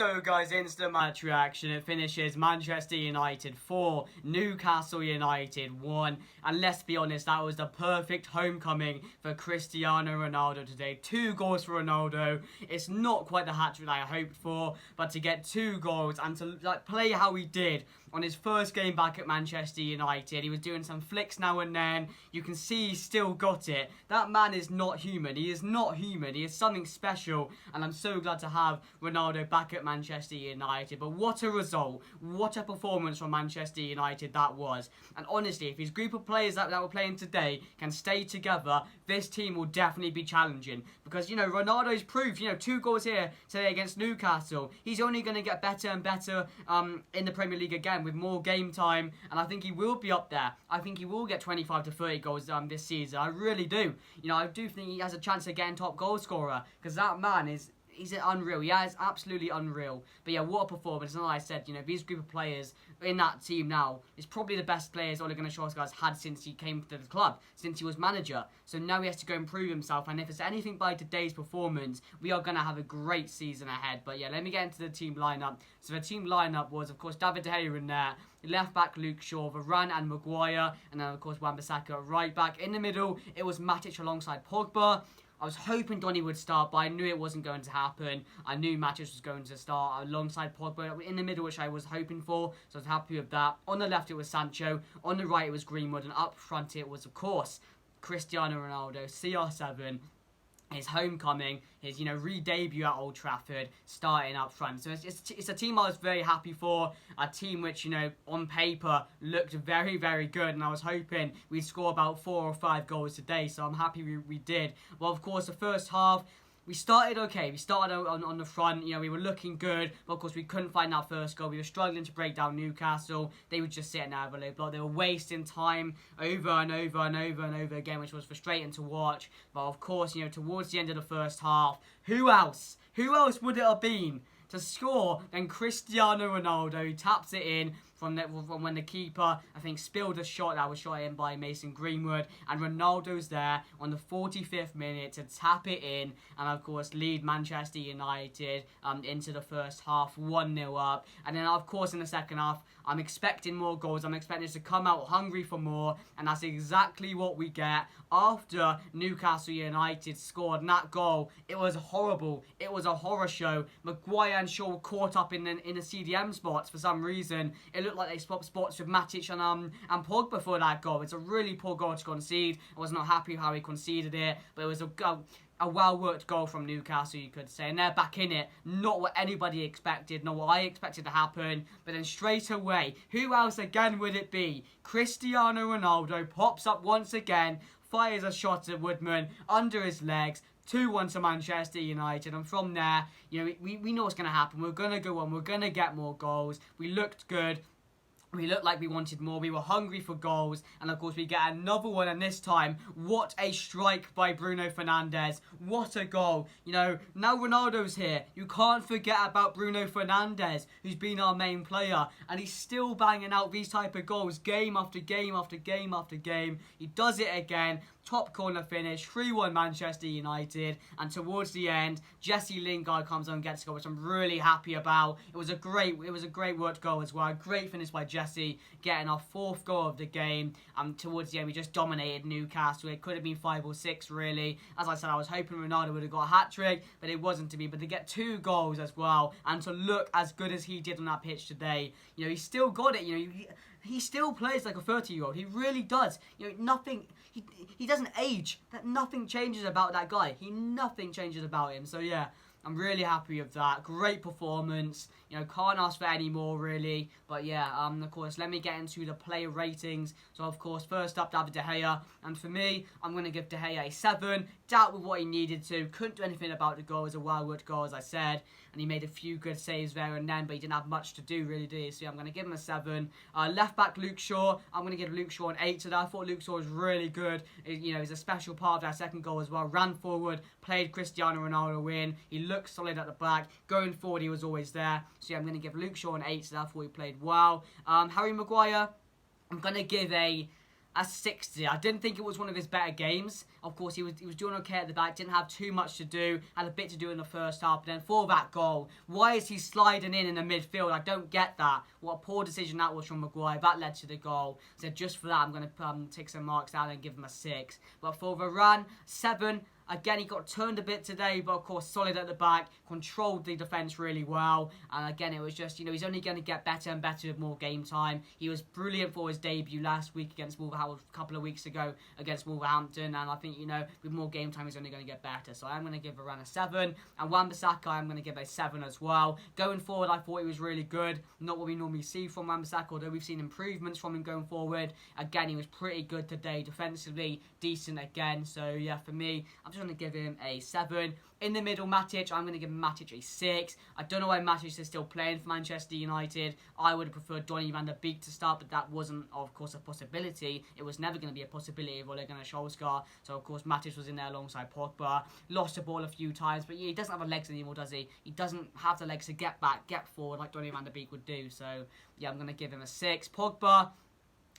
So guys, instant match reaction. It finishes Manchester United 4, Newcastle United 1. And let's be honest, that was the perfect homecoming for Cristiano Ronaldo today. 2 goals for Ronaldo. It's not quite the hat-trick that I hoped for, but to get 2 goals and to play how he did on his first game back at Manchester United. He was doing some flicks now and then. You can see he still got it. That man is not human. He is not human. He is something special. And I'm so glad to have Ronaldo back at Manchester United. But what a result. What a performance from Manchester United that was. And honestly, if his group of players that were playing today can stay together, this team will definitely be challenging. Because, Ronaldo's proved, 2 goals here today against Newcastle. He's only going to get better and better in the Premier League again with more game time. And I think he will be up there. I think he will get 25 to 30 goals this season. I really do. I do think he has a chance of getting top goal scorer. Because that man he's unreal. Yeah, it's absolutely unreal. But yeah, what a performance. And like I said, these group of players in that team now is probably the best players Ole Gunnar Solskjaer's had since he came to the club, since he was manager. So now he has to go and prove himself. And if it's anything by today's performance, we are going to have a great season ahead. But yeah, let me get into the team lineup. So the team lineup was, of course, David De Gea in there. Left back Luke Shaw, Varane and Maguire. And then, of course, Wan-Bissaka at right back. In the middle, it was Matic alongside Pogba. I was hoping Donny would start, but I knew it wasn't going to happen. I knew Matic was going to start alongside Pogba in the middle, which I was hoping for, so I was happy with that. On the left, it was Sancho. On the right, it was Greenwood. And up front, it was, of course, Cristiano Ronaldo, CR7. His homecoming, his re-debut at Old Trafford, starting up front. So it's a team I was very happy for, a team which on paper looked very, very good, and I was hoping we'd score about 4 or 5 goals today. So I'm happy we did. Well, of course, the first half, we started okay. We started on the front. We were looking good. But, of course, we couldn't find that first goal. We were struggling to break down Newcastle. They were just sitting there with a low block. They were wasting time over and over and over and over again, which was frustrating to watch. But, of course, towards the end of the first half, who else? Who else would it have been to score than Cristiano Ronaldo, who taps it in from when the keeper, I think, spilled a shot that was shot in by Mason Greenwood. And Ronaldo's there on the 45th minute to tap it in and, of course, lead Manchester United into the first half, 1-0 up. And then, of course, in the second half, I'm expecting more goals. I'm expecting us to come out hungry for more. And that's exactly what we get after Newcastle United scored that goal. It was horrible. It was a horror show. Maguire and Shaw were caught up in the CDM spots for some reason. It looked like they swapped spots with Matic and Pogba for that goal. It's a really poor goal to concede. I was not happy how he conceded it, but it was a well-worked goal from Newcastle, you could say. And they're back in it. Not what anybody expected, not what I expected to happen. But then straight away, who else again would it be? Cristiano Ronaldo pops up once again, fires a shot at Woodman under his legs. 2-1 to Manchester United, and from there, we know what's going to happen. We're going to go on. We're going to get more goals. We looked good. We looked like we wanted more. We were hungry for goals. And, of course, we get another one. And this time, what a strike by Bruno Fernandes. What a goal. Now Ronaldo's here. You can't forget about Bruno Fernandes, who's been our main player. And he's still banging out these type of goals game after game after game after game. He does it again. Top corner finish, 3-1 Manchester United, and towards the end, Jesse Lingard comes on and gets a goal, which I'm really happy about. It was a great worked goal as well. A great finish by Jesse, getting our 4th goal of the game. Towards the end, we just dominated Newcastle. It could have been 5 or 6, really. As I said, I was hoping Ronaldo would have got a hat-trick, but it wasn't to be. But to get 2 goals as well, and to look as good as he did on that pitch today, he still got it. He still plays like a 30-year-old. He really does. Nothing. He doesn't age. Nothing changes about that guy. Nothing changes about him. So yeah, I'm really happy with that. Great performance. Can't ask for any more, really. But yeah, of course, let me get into the player ratings. So, of course, first up, David De Gea. And for me, I'm going to give De Gea a 7. Dealt with what he needed to. Couldn't do anything about the goal. It was a well-worked goal, as I said. And he made a few good saves there and then, but he didn't have much to do, really, did he? So yeah, I'm going to give him a 7. Left back, Luke Shaw. I'm going to give Luke Shaw an 8 today. I thought Luke Shaw was really good. He's a special part of that second goal as well. Ran forward, played Cristiano Ronaldo in. He looked solid at the back. Going forward, he was always there. So yeah, I'm going to give Luke Shaw an 8 today. I thought he played well. Harry Maguire, I'm going to give a a 60. I didn't think it was one of his better games. Of course, he was doing okay at the back, didn't have too much to do, had a bit to do in the first half, but then for that goal, why is he sliding in the midfield? I don't get that. What a poor decision that was from Maguire. That led to the goal. So just for that, I'm going to take some marks down and give him a 6. But for Varane, 7. Again, he got turned a bit today, but of course, solid at the back, controlled the defence really well. And again, it was just, he's only going to get better and better with more game time. He was brilliant for his debut last week against Wolverhampton, a couple of weeks ago against Wolverhampton. And I think, with more game time, he's only going to get better. So I'm going to give Varane a 7. And Wan-Bissaka, I'm going to give a 7 as well. Going forward, I thought he was really good. Not what we normally see from Wan-Bissaka, although we've seen improvements from him going forward. Again, he was pretty good today. Defensively, decent again. So, yeah, for me, I'm just going to give him a 7. In the middle, Matic, I'm going to give Matic a 6. I don't know why Matic is still playing for Manchester United. I would have preferred Donny van der Beek to start, but that wasn't, of course, a possibility. It was never going to be a possibility of Ole Gunnar Solskjaer. So, of course, Matic was in there alongside Pogba. Lost the ball a few times, but yeah, he doesn't have the legs anymore, does he? He doesn't have the legs to get back, get forward like Donny van der Beek would do. So, yeah, I'm going to give him a 6. Pogba,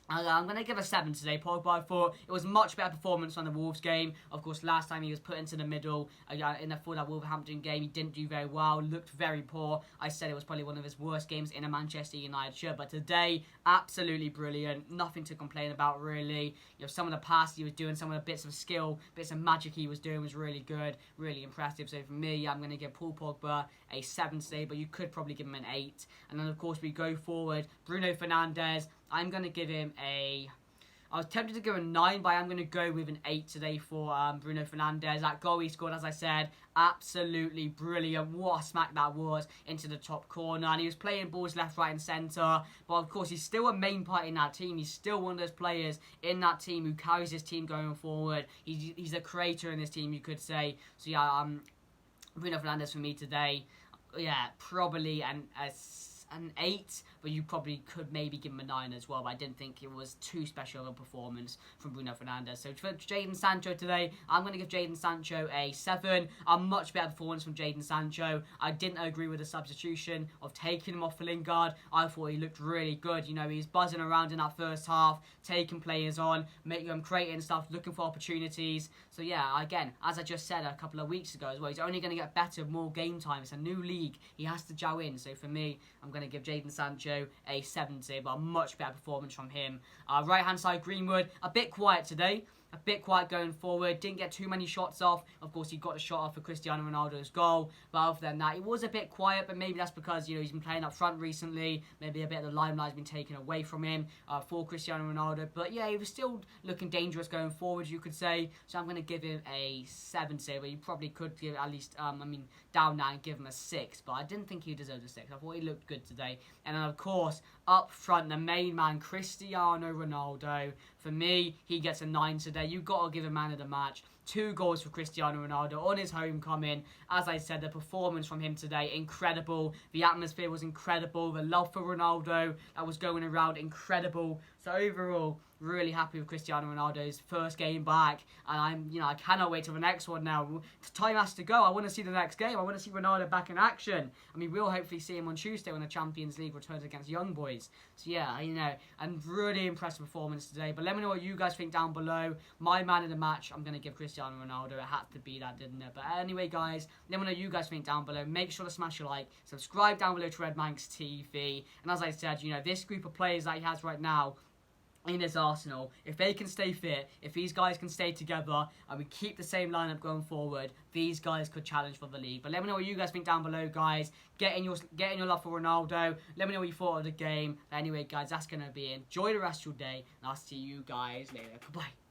I'm going to give a 7 today. Pogba, I thought it was much better performance on the Wolves game. Of course, last time he was put into the middle for that Wolverhampton game. He didn't do very well, looked very poor. I said it was probably one of his worst games in a Manchester United shirt. But today, absolutely brilliant. Nothing to complain about, really. Some of the passes he was doing, some of the bits of skill, bits of magic he was doing was really good, really impressive. So for me, I'm going to give Paul Pogba a 7 today, but you could probably give him an 8. And then, of course, we go forward. Bruno Fernandes, I'm going to give him I was tempted to go a 9, but I'm going to go with an 8 today for Bruno Fernandes. That goal he scored, as I said, absolutely brilliant. What a smack that was into the top corner. And he was playing balls left, right and centre. But, of course, he's still a main part in that team. He's still one of those players in that team who carries his team going forward. He's a creator in this team, you could say. So, yeah, Bruno Fernandes for me today. Yeah, probably an 8, but you probably could maybe give him a 9 as well. But I didn't think it was too special of a performance from Bruno Fernandes. So for Jaden Sancho today, I'm going to give Jaden Sancho a 7. A much better performance from Jaden Sancho. I didn't agree with the substitution of taking him off for Lingard. I thought he looked really good. He was buzzing around in that first half, taking players on, making them creating stuff, looking for opportunities. So yeah, again, as I just said a couple of weeks ago as well, he's only going to get better, more game time. It's a new league. He has to jow in. So for me, I'm going to give Jaden Sancho a 7 today, but a much better performance from him. Right hand side, Greenwood, a bit quiet today. A bit quiet going forward. Didn't get too many shots off. Of course, he got a shot off for Cristiano Ronaldo's goal. But other than that, it was a bit quiet. But maybe that's because, he's been playing up front recently. Maybe a bit of the limelight has been taken away from him for Cristiano Ronaldo. But yeah, he was still looking dangerous going forward, you could say. So I'm going to give him a 7 today. But you probably could give at least, down now and give him a 6. But I didn't think he deserved a 6. I thought he looked good today. And then, of course, up front, the main man, Cristiano Ronaldo. For me, he gets a 9 today. You've got to give him man of the match. 2 goals for Cristiano Ronaldo on his homecoming. As I said, the performance from him today, incredible. The atmosphere was incredible. The love for Ronaldo that was going around, incredible. So overall, really happy with Cristiano Ronaldo's first game back. And I cannot wait till the next one now. Time has to go. I want to see the next game. I want to see Ronaldo back in action. We'll hopefully see him on Tuesday when the Champions League returns against Young Boys. So yeah, and really impressive performance today. But let me know what you guys think down below. My man of the match, I'm going to give Cristiano Ronaldo. It had to be that, didn't it? But anyway, guys, let me know what you guys think down below. Make sure to smash a like. Subscribe down below to Red Manx TV. And as I said, this group of players that he has right now in his Arsenal, if they can stay fit, if these guys can stay together and we keep the same lineup going forward, these guys could challenge for the league. But let me know what you guys think down below, guys. Get in your love for Ronaldo. Let me know what you thought of the game. But anyway, guys, that's going to be it. Enjoy the rest of your day, and I'll see you guys later. Goodbye.